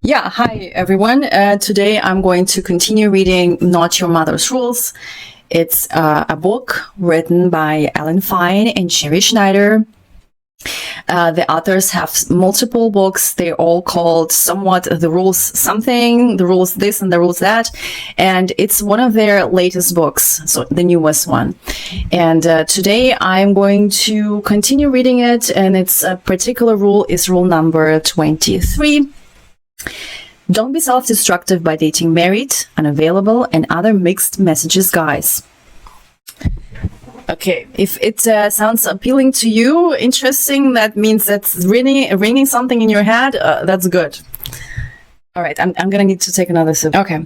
Yeah, hi everyone. Today I'm going to continue reading Not Your Mother's Rules. It's a book written by Ellen Fine and Sherry Schneider. The authors have multiple books. They're all called somewhat The Rules Something, The Rules This and The Rules That. And it's one of their latest books, so the newest one. And today I'm going to continue reading it. And its particular rule is rule number 23. Don't be self-destructive by dating married, unavailable, and other mixed messages guys. Okay, if it sounds appealing to you, interesting, that means that's ringing something in your head, that's good. All right, I'm gonna need to take another sip. Okay.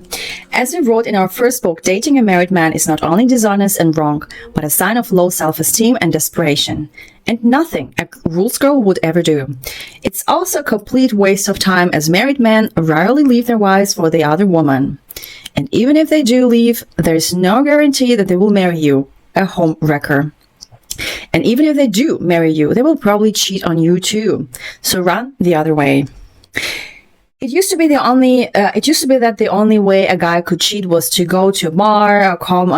As we wrote in our first book, dating a married man is not only dishonest and wrong, but a sign of low self-esteem and desperation. And nothing a rules girl would ever do. It's also a complete waste of time, as married men rarely leave their wives for the other woman. And even if they do leave, there's no guarantee that they will marry you, a home wrecker. And even if they do marry you, they will probably cheat on you too. So run the other way. It used to be that the only way a guy could cheat was to go to a bar, or come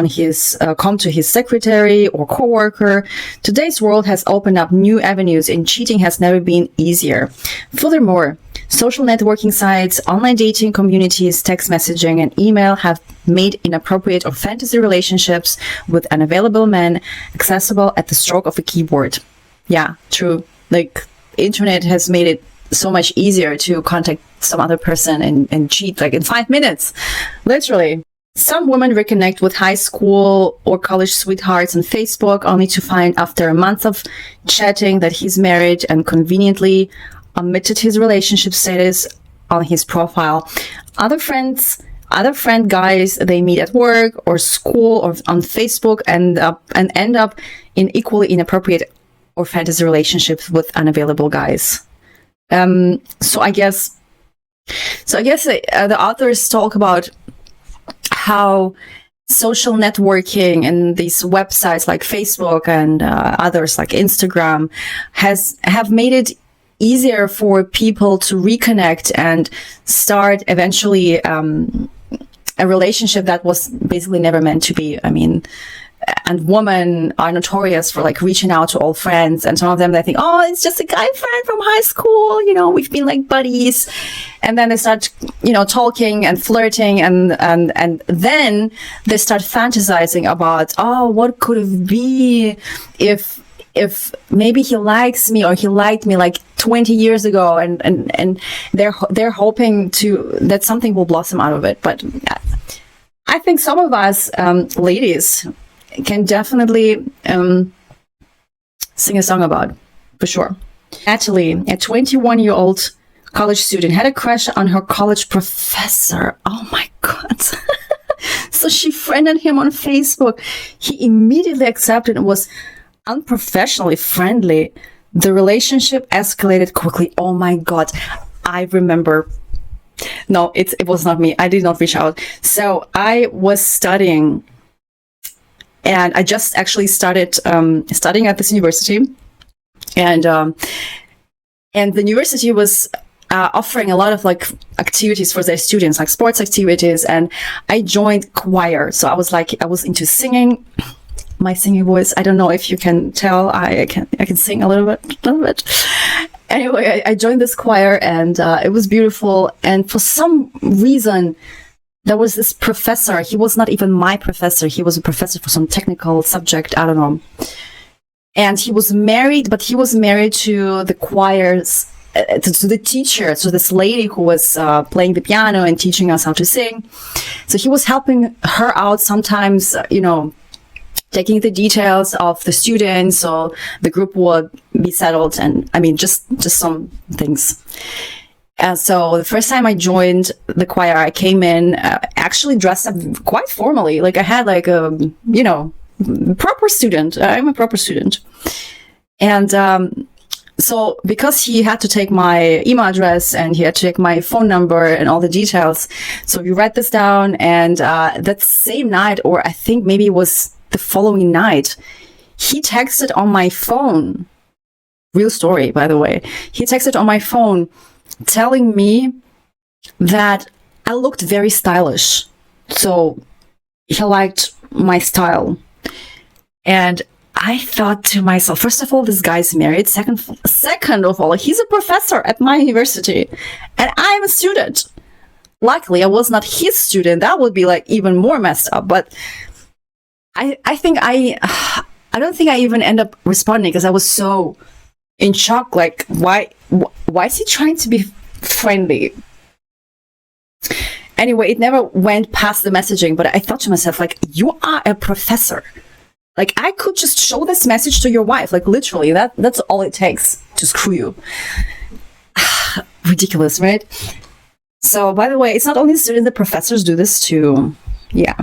to his secretary or coworker. Today's world has opened up new avenues, and cheating has never been easier. Furthermore, social networking sites, online dating communities, text messaging, and email have made inappropriate or fantasy relationships with unavailable men accessible at the stroke of a keyboard. Yeah, true. Like, internet has made it so much easier to contact some other person and cheat like in 5 minutes, literally. Some women reconnect with high school or college sweethearts on Facebook, only to find after a month of chatting that he's married and conveniently omitted his relationship status on his profile. Other friend guys they meet at work or school or on Facebook end up in equally inappropriate or fantasy relationships with unavailable guys. So I guess the authors talk about how social networking and these websites like Facebook and others like Instagram have made it easier for people to reconnect and start eventually a relationship that was basically never meant to be. I mean, and women are notorious for like reaching out to old friends, and some of them they think, oh, it's just a guy friend from high school, we've been like buddies, and then they start talking and flirting, and then they start fantasizing about, oh, what could it be if maybe he likes me or he liked me like 20 years ago, and they're hoping that something will blossom out of it. But I think some of us ladies can definitely sing a song about, for sure. Natalie, a 21-year-old college student, had a crush on her college professor. Oh my God. So she friended him on Facebook. He immediately accepted and was unprofessionally friendly. The relationship escalated quickly. Oh my God. I remember. No, it was not me. I did not reach out. So I was studying, and I just actually started studying at this university, and the university was offering a lot of like activities for their students, like sports activities, and I joined choir. So I was into singing. My singing voice, I don't know if you can tell, I can sing a little bit. Anyway, I joined this choir, and it was beautiful. And for some reason, there was this professor. He was not even my professor. He was a professor for some technical subject. I don't know. And he was married, but he was married to the choir's, to the teacher. So this lady who was playing the piano and teaching us how to sing. So he was helping her out sometimes, taking the details of the students, so the group would be settled, and I mean, just some things. So the first time I joined the choir, I came in actually dressed up quite formally. Like I had like a, proper student. I'm a proper student. And so because he had to take my email address and he had to take my phone number and all the details, so we write this down, and that same night, or I think maybe it was the following night, he texted on my phone. Real story, by the way. He texted on my phone telling me that I looked very stylish. So he liked my style. And I thought to myself, first of all, this guy's married. Second of all, he's a professor at my university and I'm a student. Luckily, I was not his student. That would be like even more messed up. But I don't think I even end up responding because I was so in shock. Like, why is he trying to be friendly? Anyway, it never went past the messaging, but I thought to myself, like, you are a professor. Like, I could just show this message to your wife. Like, literally, that's all it takes to screw you. Ridiculous, right? So, by the way, it's not only students, the professors do this too. Yeah.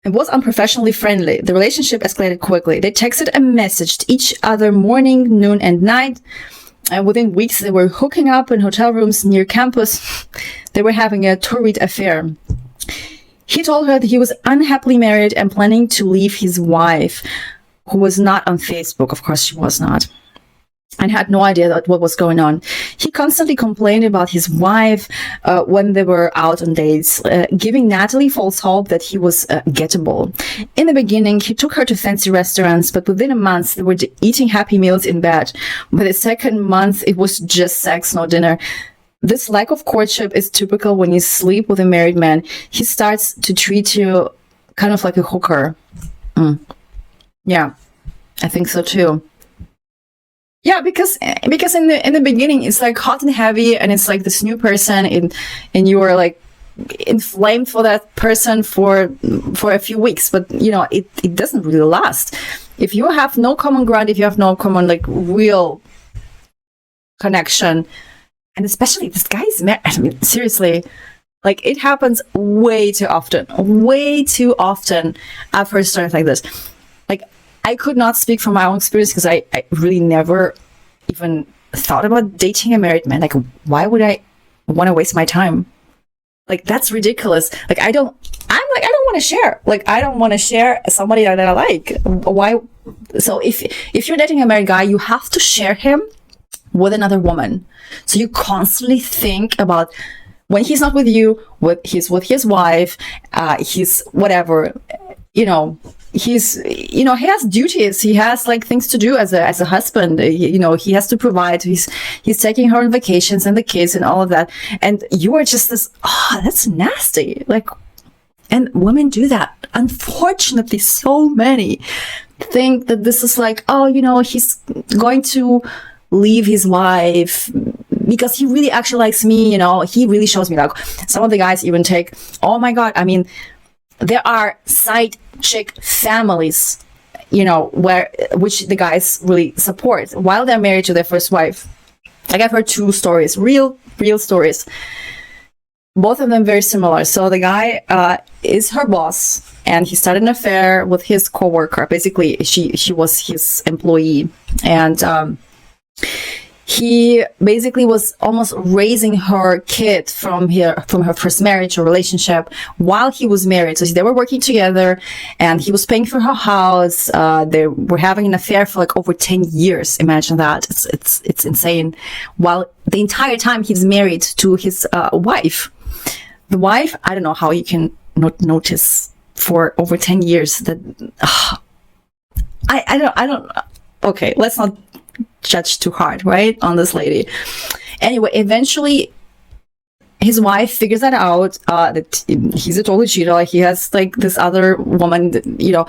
It was unprofessionally friendly. The relationship escalated quickly. They texted and messaged each other morning, noon, and night. And within weeks, they were hooking up in hotel rooms near campus. They were having a torrid affair. He told her that he was unhappily married and planning to leave his wife, who was not on Facebook. Of course, she was not. And had no idea what was going on. He constantly complained about his wife when they were out on dates, giving Natalie false hope that he was gettable. In the beginning, he took her to fancy restaurants, but within a month, they were eating happy meals in bed. By the second month, it was just sex, no dinner. This lack of courtship is typical when you sleep with a married man. He starts to treat you kind of like a hooker. Yeah, I think so too. Yeah, because in the beginning it's like hot and heavy, and it's like this new person, and you are like inflamed for that person for a few weeks, but you know it doesn't really last. If you have no common ground, if you have no common like real connection, and especially this guy is married. I mean, seriously, like it happens way too often. I've heard stories like this. Like, I could not speak from my own experience because I really never even thought about dating a married man. Like, why would I want to waste my time? Like, that's ridiculous. Like, I don't want to share. Like, I don't want to share somebody that I like. Why? So if you're dating a married guy, you have to share him with another woman. So you constantly think about when he's not with you, he's with his wife, he's whatever, you know, he has duties. He has like things to do as a husband. You know, he has to provide. He's taking her on vacations and the kids and all of that. And you are just this, that's nasty. Like, and women do that. Unfortunately, so many think that this is like, he's going to leave his wife because he really actually likes me. You know, he really shows me. Like, some of the guys even take, oh my God, I mean, there are side chick families, you know, which the guys really support while they're married to their first wife. Like, I've heard 2 stories, real stories. Both of them very similar. So the guy is her boss, and he started an affair with his coworker. Basically, she was his employee, and he basically was almost raising her kid from her first marriage or relationship while he was married. So they were working together, and he was paying for her house. They were having an affair for like over 10 years. Imagine that. It's insane. While the entire time he's married to his wife. The wife, I don't know how you can not notice for over 10 years that I don't. Okay, let's not judge too hard, right, on this lady. Anyway, eventually his wife figures that out, that he's a total cheater. Like, he has like this other woman, you know.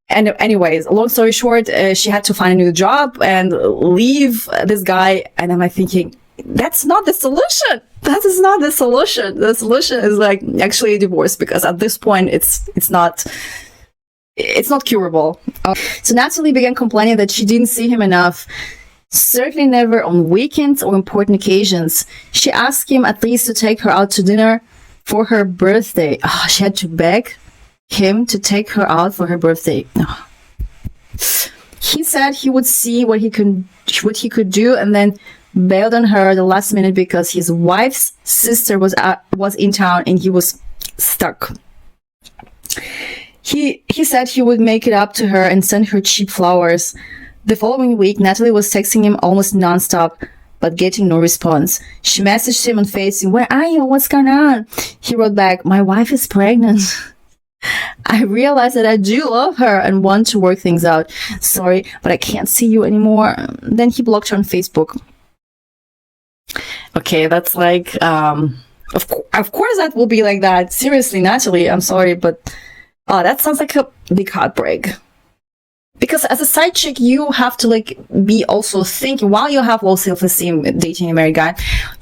And anyways, long story short, she had to find a new job and leave this guy. And I'm like thinking, that's not the solution. That is not the solution. The solution is like actually a divorce, because at this point it's not curable. So Natalie began complaining that she didn't see him enough, certainly never on weekends or important occasions. She asked him at least to take her out to dinner for her birthday. She had to beg him to take her out for her birthday. He said he would see what he could do, and then bailed on her the last minute because his wife's sister was in town and he was stuck. He said he would make it up to her and send her cheap flowers. The following week, Natalie was texting him almost nonstop, but getting no response. She messaged him on Facebook, "Where are you? What's going on?" He wrote back, "My wife is pregnant. I realized that I do love her and want to work things out. Sorry, but I can't see you anymore." Then he blocked her on Facebook. Okay, that's like, of course that will be like that. Seriously, Natalie, I'm sorry, but that sounds like a big heartbreak. Because as a side chick, you have to like be also thinking, while you have low self-esteem dating a married guy,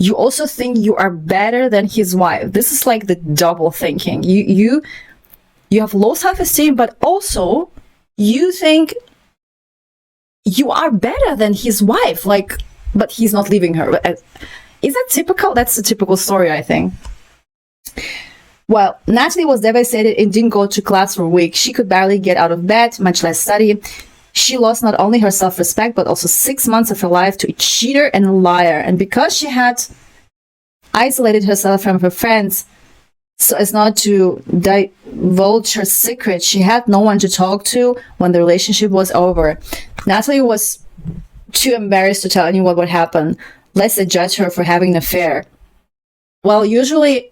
you also think you are better than his wife. This is like the double thinking. You have low self-esteem, but also you think you are better than his wife, like, but he's not leaving her. Is that typical? That's a typical story, I think. Well, Natalie was devastated and didn't go to class for a week. She could barely get out of bed, much less study. She lost not only her self-respect, but also 6 months of her life to a cheater and a liar. And because she had isolated herself from her friends so as not to divulge her secret, she had no one to talk to when the relationship was over. Natalie was too embarrassed to tell anyone what happened, lest they judge her for having an affair. Well, usually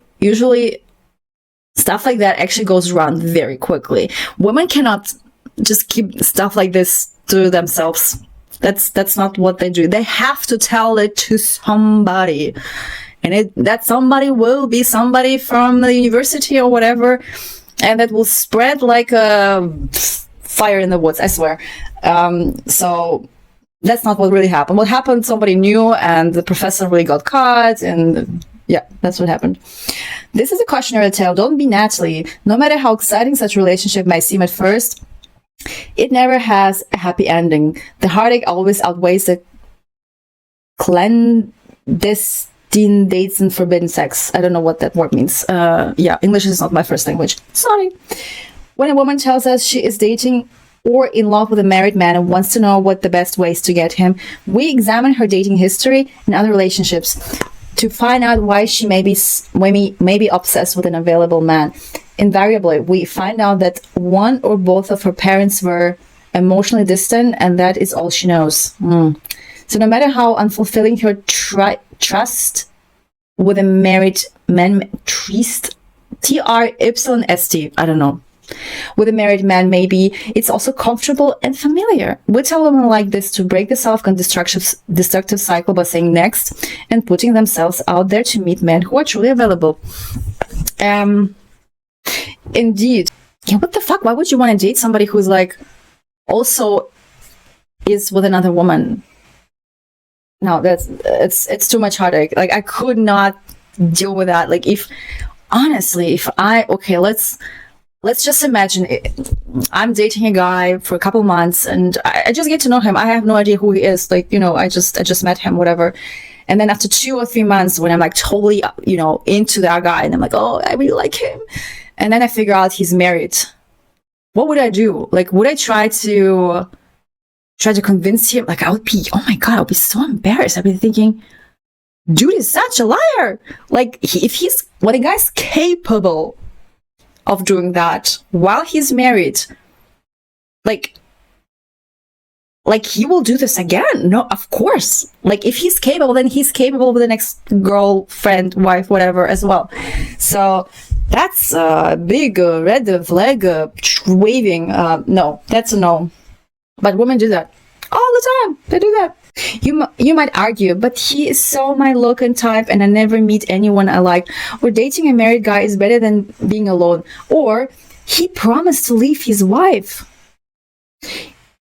stuff like that actually goes around very quickly. Women cannot just keep stuff like this to themselves. That's not what they do. They have to tell it to somebody. And that somebody will be somebody from the university or whatever. And that will spread like a fire in the woods, I swear. So that's not what really happened. What happened, somebody knew and the professor really got caught, and yeah, that's what happened. This is a cautionary tale. Don't be Natalie. No matter how exciting such a relationship might seem at first, it never has a happy ending. The heartache always outweighs the clandestine dates and forbidden sex. I don't know what that word means. Yeah, English is not my first language. Sorry. When a woman tells us she is dating or in love with a married man and wants to know what the best ways to get him, we examine her dating history and other relationships to find out why she may be obsessed with an available man. Invariably, we find out that one or both of her parents were emotionally distant, and that is all she knows. So no matter how unfulfilling her trust with a married man, Tryst, I don't know, with a married man maybe, it's also comfortable and familiar. We tell women like this to break the self-destructive cycle by saying next and putting themselves out there to meet men who are truly available. Indeed. Yeah, what the fuck? Why would you want to date somebody who's like also is with another woman? No, it's too much heartache. Like, I could not deal with that. Like, let's just imagine I'm dating a guy for a couple months and I just get to know him. I have no idea who he is. Like, I just met him, whatever. And then after 2 or 3 months, when I'm like totally, into that guy and I'm like, oh, I really like him. And then I figure out he's married. What would I do? Like, would I try to convince him? Like, oh my God, I would be so embarrassed. I'd be thinking, dude is such a liar. Like, when a guy's capable of doing that while he's married, like he will do this again. No, of course. Like, if he's capable, then he's capable with the next girlfriend, wife, whatever as well. So that's a big red flag waving. No, that's a no. But women do that all the time. They do that. You might argue, but he is so my look and type and I never meet anyone I like. Or dating a married guy is better than being alone. Or he promised to leave his wife.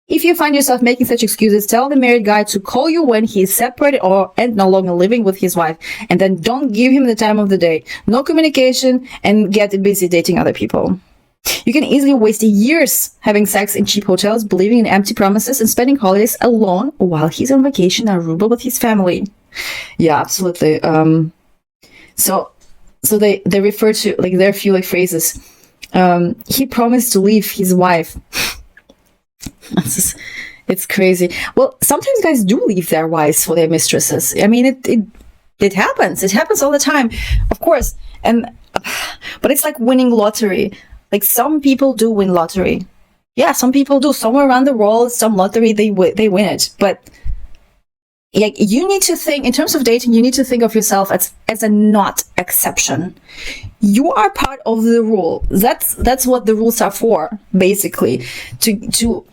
If you find yourself making such excuses, tell the married guy to call you when he is separated and no longer living with his wife. And then don't give him the time of the day. No communication and get busy dating other people. You can easily waste years having sex in cheap hotels, believing in empty promises, and spending holidays alone while he's on vacation in Aruba with his family. Yeah, absolutely. So they refer to, like, there are a few like phrases. He promised to leave his wife. It's crazy. Well, sometimes guys do leave their wives for their mistresses. I mean, it happens. It happens all the time, of course. But it's like winning lottery. Like, some people do win lottery. Yeah, some people do. Somewhere around the world, some lottery, they win it. But like, you need to think in terms of dating, you need to think of yourself as a not exception. You are part of the rule. That's what the rules are for, basically, to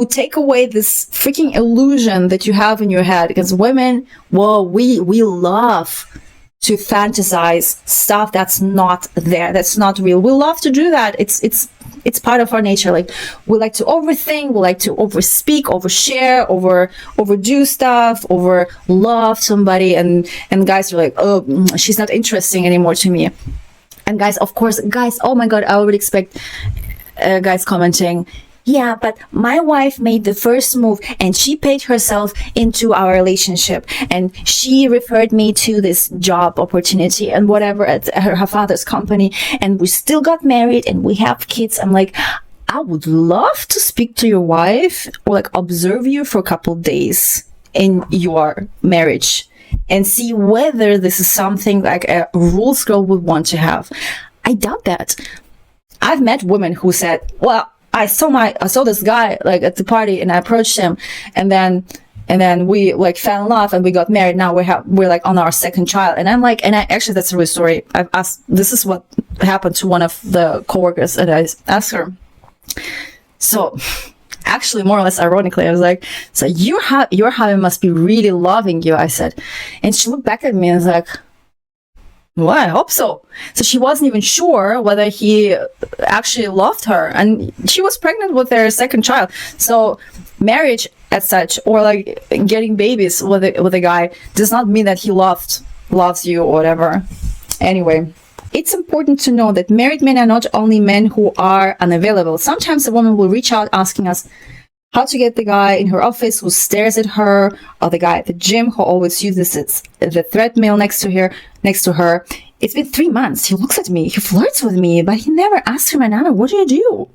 take away this freaking illusion that you have in your head. Because women, well, we love to fantasize stuff that's not there, that's not real. We love to do that. It's part of our nature. Like, we like to overthink, we like to overspeak, overshare, overdo stuff, over love somebody, and guys are like, oh, she's not interesting anymore to me. And guys, of course, guys, oh my god, I would expect guys commenting, yeah, but my wife made the first move and she paid herself into our relationship and she referred me to this job opportunity and whatever at her father's company, and we still got married and we have kids. I'm like, I would love to speak to your wife or like observe you for a couple days in your marriage and see whether this is something like a rules girl would want to have. I doubt that. I've met women who said, well, I saw this guy like at the party and I approached him, and then we like fell in love and we got married. Now we're like on our second child. And I'm like, and I actually, that's a real story. I've asked, this is what happened to one of the coworkers, and I asked her. So actually, more or less ironically, I was like, so your husband must be really loving you, I said. And she looked back at me and was like, well, I hope so. So she wasn't even sure whether he actually loved her, and she was pregnant with their second child. So marriage as such, or like getting babies with a guy, does not mean that he loves you or whatever. Anyway, it's important to know that married men are not only men who are unavailable. Sometimes a woman will reach out asking us how to get the guy in her office who stares at her, or the guy at the gym who always uses the treadmill next to her. It's been 3 months. He looks at me. He flirts with me, but he never asks for my number. What do you do?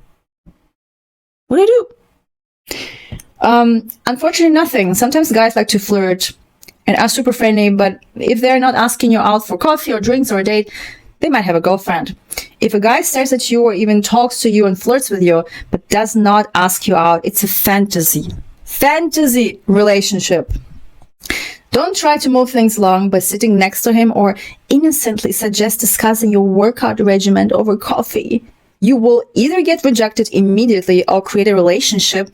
What do you do? Unfortunately, nothing. Sometimes guys like to flirt and are super friendly, but if they're not asking you out for coffee or drinks or a date, they might have a girlfriend. If a guy stares at you or even talks to you and flirts with you, but does not ask you out, it's a fantasy relationship. Don't try to move things along by sitting next to him or innocently suggest discussing your workout regimen over coffee. You will either get rejected immediately or create a relationship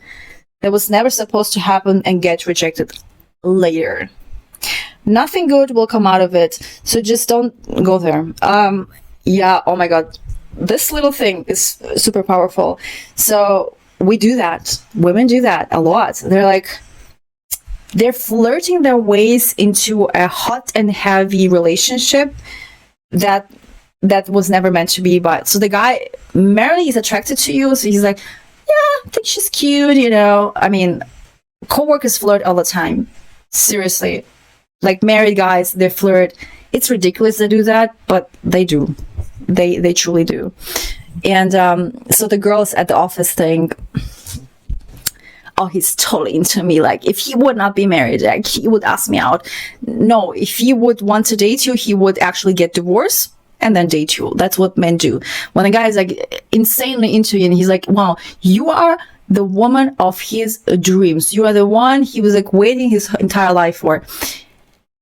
that was never supposed to happen and get rejected later. Nothing good will come out of it, so just don't go there. Yeah, oh my god, this little thing is super powerful. So we do that. Women do that a lot. They're flirting their ways into a hot and heavy relationship that was never meant to be. But so the guy merely is attracted to you, so he's like, yeah, I think she's cute, you know. I mean, coworkers flirt all the time. Seriously. Like married guys, they flirt. It's ridiculous to do that, but they do. They truly do. And so the girls at the office think, oh, he's totally into me. Like, if he would not be married, like, he would ask me out. No, if he would want to date you, he would actually get divorced and then date you. That's what men do. When a guy is like insanely into you and he's like, wow, you are the woman of his dreams. You are the one he was like waiting his entire life for.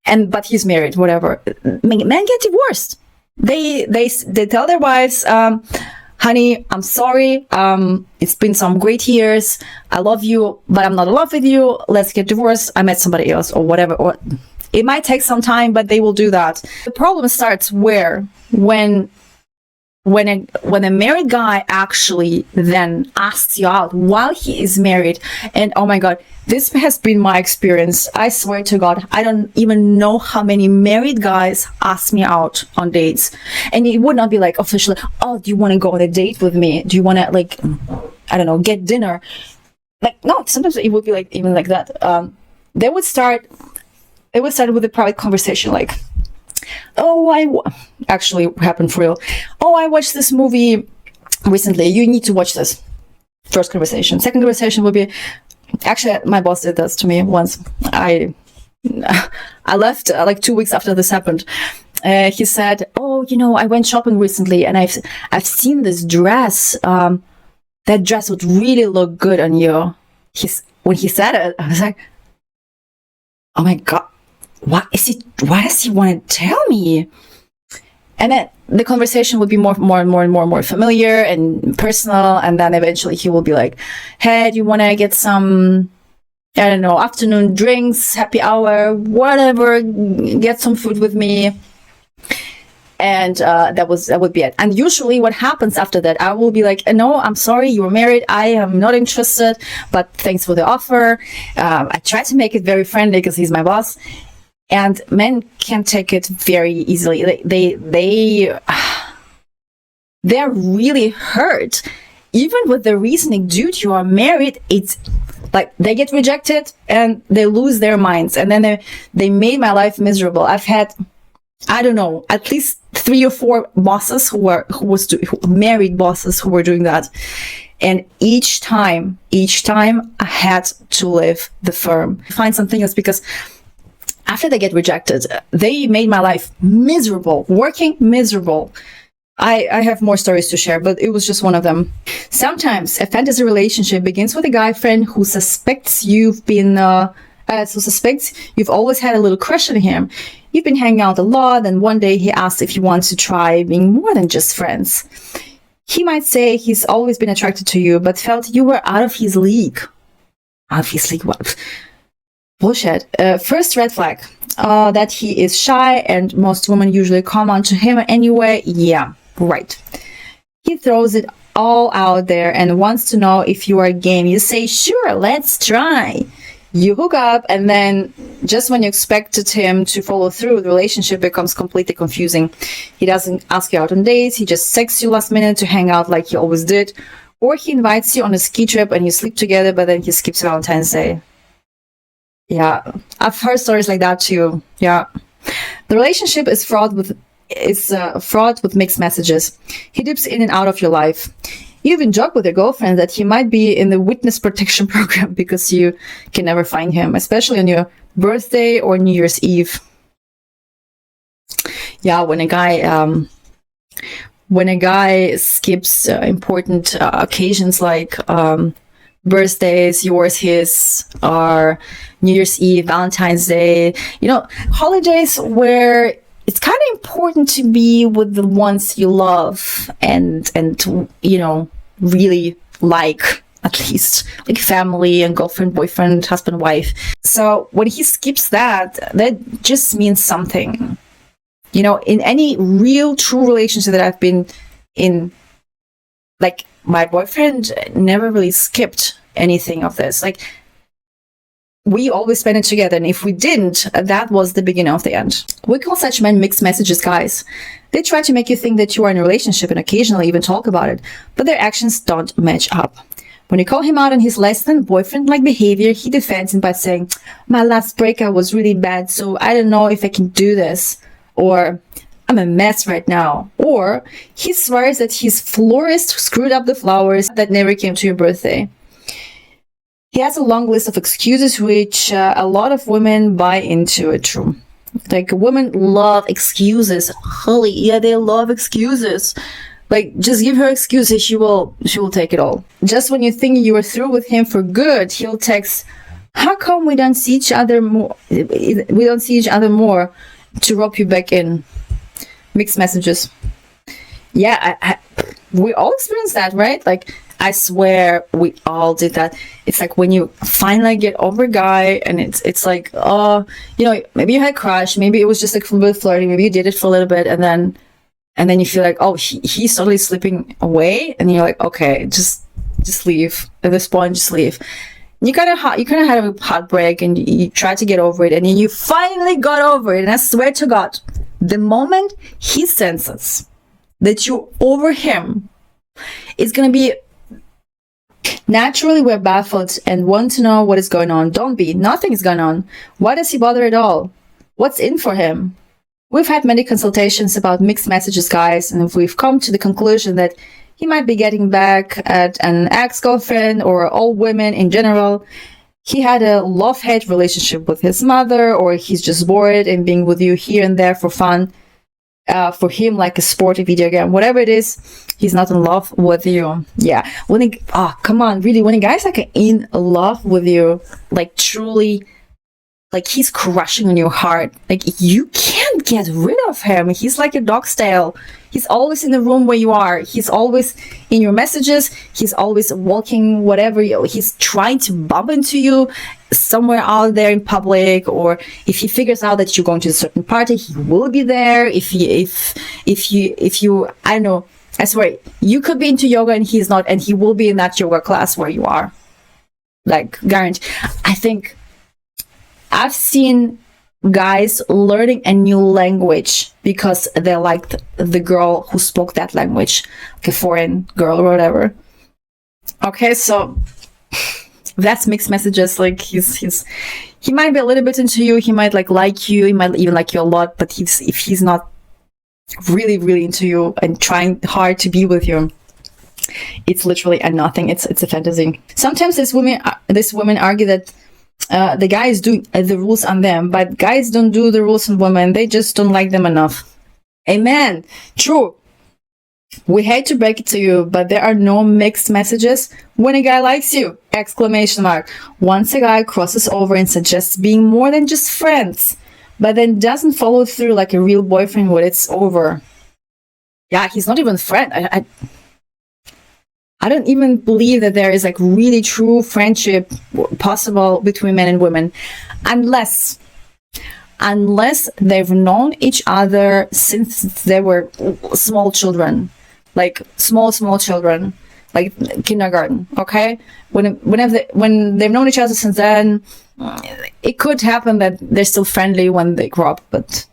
But he's married, whatever. Men get divorced. They tell their wives, honey, I'm sorry. It's been some great years. I love you, but I'm not in love with you. Let's get divorced. I met somebody else or whatever. Or it might take some time, but they will do that. The problem starts when a married guy actually then asks you out while he is married. And oh my god, this has been my experience. I swear to god, I don't even know how many married guys ask me out on dates, and it would not be like officially, oh, do you want to go on a date with me? Do you want to, like, I don't know, get dinner? Like, no, sometimes it would be like even like that. They would start with a private conversation, like, oh, actually happened for real. Oh, I watched this movie recently. You need to watch this. First conversation. Second conversation would be, actually, my boss did this to me once. I left like 2 weeks after this happened. He said, oh, you know, I went shopping recently and I've seen this dress. That dress would really look good on you. When he said it, I was like, oh my God, why does he want to tell me? And then the conversation would be more familiar and personal. And then eventually he will be like, hey, do you want to get some, I don't know, afternoon drinks, happy hour, whatever, get some food with me. And that would be it. And usually what happens after that, I will be like, no, I'm sorry, you were married. I am not interested, but thanks for the offer. I try to make it very friendly because he's my boss. And men can take it very easily. They're really hurt. Even with the reasoning, dude, you are married, it's like they get rejected and they lose their minds. And then they made my life miserable. I've had, I don't know, at least 3 or 4 bosses married bosses who were doing that. And each time I had to leave the firm. Find something else, because after they get rejected, they made my life miserable, working miserable. I have more stories to share, but it was just one of them. Sometimes a fantasy relationship begins with a guy friend who suspects you've always had a little crush on him. You've been hanging out a lot, and one day he asks if you want to try being more than just friends. He might say he's always been attracted to you, but felt you were out of his league. Out of his league? What? Bullshit. First red flag. That he is shy, and most women usually come on to him anyway. Yeah, right. He throws it all out there and wants to know if you are game. You say, sure, let's try. You hook up, and then just when you expected him to follow through, the relationship becomes completely confusing. He doesn't ask you out on dates. He just texts you last minute to hang out like he always did. Or he invites you on a ski trip and you sleep together, but then he skips Valentine's Day. Yeah, I've heard stories like that too. Yeah. The relationship is fraught with mixed messages. He dips in and out of your life. You even joke with your girlfriend that he might be in the witness protection program because you can never find him, especially on your birthday or New Year's Eve. Yeah, when a guy skips important occasions like birthdays, yours, his, or New Year's Eve, Valentine's Day, holidays where it's kind of important to be with the ones you love and really like, at least like family and girlfriend, boyfriend, husband, wife. So when he skips that just means something. In any real true relationship that I've been in, like, my boyfriend never really skipped anything of this. Like, we always spent it together, and if we didn't, that was the beginning of the end. We call such men mixed messages guys. They try to make you think that you are in a relationship and occasionally even talk about it, but their actions don't match up. When you call him out on his less than boyfriend-like behavior, he defends it by saying, my last breakup was really bad, so I don't know if I can do this. Or, I'm a mess right now. Or, he swears that his florist screwed up the flowers that never came to your birthday. He has a long list of excuses, which a lot of women buy into. It true. Like, women love excuses. Holy, yeah, they love excuses. Like, just give her excuses, she will take it all. Just when you think you are through with him for good, he'll text, how come we don't see each other more? We don't see each other more, to rope you back in. Mixed messages. Yeah, we all experience that, right? Like, I swear we all did that. It's like when you finally get over a guy and it's like, oh, maybe you had a crush, maybe it was just like a little bit flirty, maybe you did it for a little bit, and then you feel like, oh, he's totally slipping away, and you're like, okay, just leave. At this point, just leave. You kind of had a heartbreak, and you try to get over it, and then you finally got over it. And I swear to God, the moment he senses that you're over him, it's gonna be. Naturally, we're baffled and want to know what is going on. Don't be. Nothing is going on. Why does he bother at all? What's in for him? We've had many consultations about mixed messages, guys, and we've come to the conclusion that he might be getting back at an ex-girlfriend or all women in general. He had a love-hate relationship with his mother, or he's just bored and being with you here and there for fun. For him, like a sporty video game, whatever it is, he's not in love with you. Yeah, come on, really, when a guy's like in love with you, like truly like he's crushing on your heart. Like you can't get rid of him. He's like a dog's tail. He's always in the room where you are. He's always in your messages. He's always walking, whatever. He's trying to bump into you somewhere out there in public, or if he figures out that you're going to a certain party, he will be there. If you, I don't know, I swear, you could be into yoga and he's not, and he will be in that yoga class where you are. Like, guaranteed. I think I've seen guys learning a new language because they liked the girl who spoke that language, like a foreign girl or whatever. Okay, so that's mixed messages. Like he might be a little bit into you, he might like you, he might even like you a lot, but if he's not really into you and trying hard to be with you, it's literally a nothing. It's a fantasy. Sometimes these women argue that the guy is doing the rules on them, but guys don't do the rules on women. They just don't like them enough. Amen. True. We hate to break it to you, but there are no mixed messages when a guy likes you! Exclamation mark. Once a guy crosses over and suggests being more than just friends, but then doesn't follow through like a real boyfriend when it's over. Yeah, he's not even a friend. I don't even believe that there is like really true friendship possible between men and women, unless they've known each other since they were small children, like small children, like kindergarten. Okay, when they've known each other since then, it could happen that they're still friendly when they grow up, but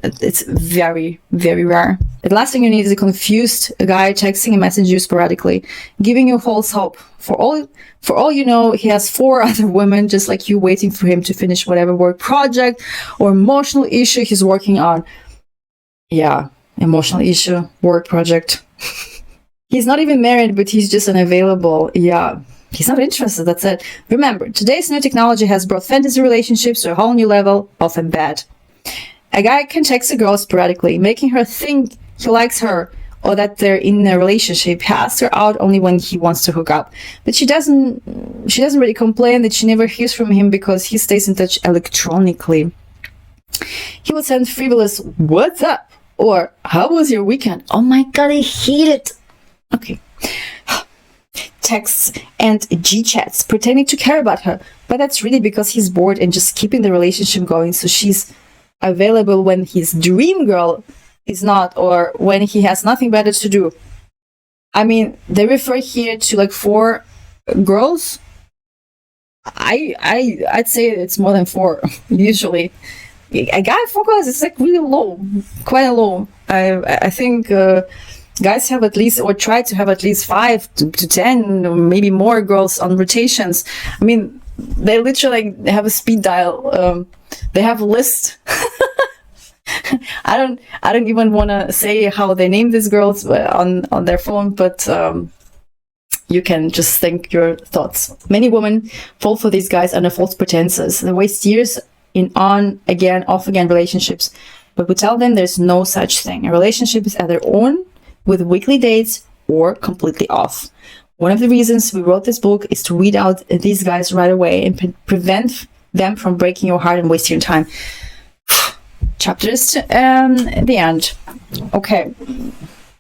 it's very rare. The last thing you need is a confused guy texting and messaging you sporadically, giving you false hope. For all you know, he has 4 other women just like you waiting for him to finish whatever work project or emotional issue he's working on. Yeah, emotional issue, work project. He's not even married, but he's just unavailable. Yeah, he's not interested, that's it. Remember, today's new technology has brought fantasy relationships to a whole new level, often bad. A guy can text a girl sporadically, making her think he likes her or that they're in a relationship. He asks her out only when he wants to hook up. But she doesn't really complain that she never hears from him because he stays in touch electronically. He will send frivolous "What's up?" or "How was your weekend?" Oh my god, I hate it. Okay. Texts and G-chats pretending to care about her. But that's really because he's bored and just keeping the relationship going, so she's available when his dream girl is not, or when he has nothing better to do. I mean, they refer here to like 4 girls. I'd say it's more than 4 usually. A guy 4 girls is like really low, quite low. I think guys have at least, or try to have at least 5 to 10 or maybe more girls on rotations. I mean, they literally have a speed dial. They have a list. I don't even want to say how they name these girls on their phone, but you can just think your thoughts. Many women fall for these guys under false pretenses. They waste years in on again, off again relationships, but we tell them there's no such thing. A relationship is either on with weekly dates or completely off. One of the reasons we wrote this book is to weed out these guys right away and prevent them from breaking your heart and wasting your time. Chapters to the end. Okay,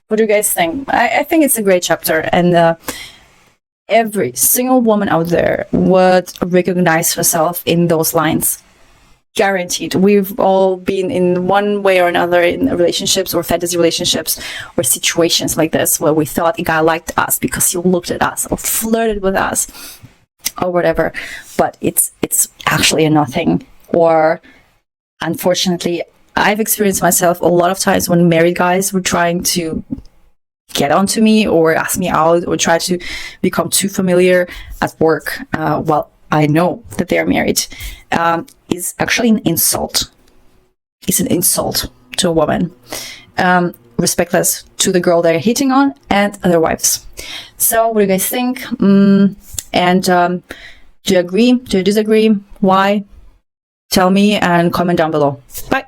what do you guys think? I think it's a great chapter, and every single woman out there would recognize herself in those lines. Guaranteed. We've all been in one way or another in relationships or fantasy relationships or situations like this where we thought a guy liked us because he looked at us or flirted with us or whatever, but it's actually a nothing. Or unfortunately, I've experienced myself a lot of times when married guys were trying to get onto me or ask me out or try to become too familiar at work while I know that they are married, is actually an insult. It's an insult to a woman. Respectless to the girl they're hitting on and their wives. So what do you guys think? And do you agree? Do you disagree? Why? Tell me and comment down below. Bye.